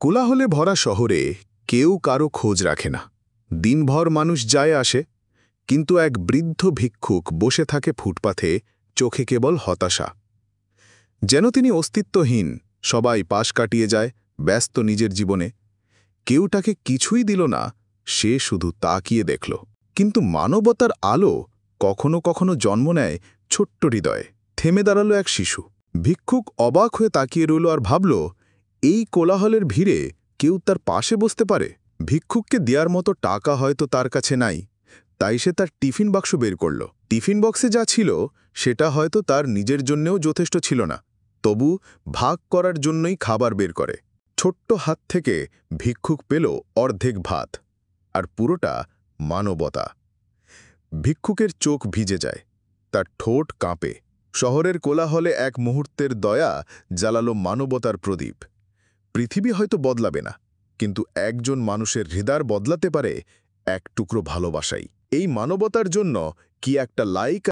কোলাহলে ভরা শহরে কেউ কারো খোঁজ রাখে না। দিনভর মানুষ যায় আসে, কিন্তু এক বৃদ্ধ ভিক্ষুক বসে থাকে ফুটপাথে, চোখে কেবল হতাশা। যেন তিনি অস্তিত্বহীন, সবাই পাশ কাটিয়ে যায়, ব্যস্ত নিজের জীবনে। কেউ তাকে কিছুই দিল না, সে শুধু তাকিয়ে দেখল। কিন্তু মানবতার আলো কখনো কখনো জন্ম নেয় ছোট্ট হৃদয়ে। থেমে দাঁড়ালো এক শিশু। ভিক্ষুক অবাক হয়ে তাকিয়ে রইল আর ভাবল, এই কোলাহলের ভিড়ে কেউ তার পাশে বসতে পারে। ভিক্ষুককে দেওয়ার মতো টাকা হয়তো তার কাছে নাই, তাই সে তার টিফিন বাক্স বের করল। টিফিন বক্সে যা ছিল সেটা হয়তো তার নিজের জন্যেও যথেষ্ট ছিল না, তবু ভাগ করার জন্যই খাবার বের করে। ছোট্ট হাত থেকে ভিক্ষুক পেল অর্ধেক ভাত, আর পুরোটা মানবতা। ভিক্ষুকের চোখ ভিজে যায়, তার ঠোঁট কাঁপে। শহরের কোলাহলে এক মুহূর্তের দয়া জ্বালালো মানবতার প্রদীপ। পৃথিবী হয়তো বদলাবে না, কিন্তু একজন মানুষের হৃদয় বদলাতে পারে এক টুকরো ভালোবাসাই। এই মানবতার জন্য কি একটা লাইক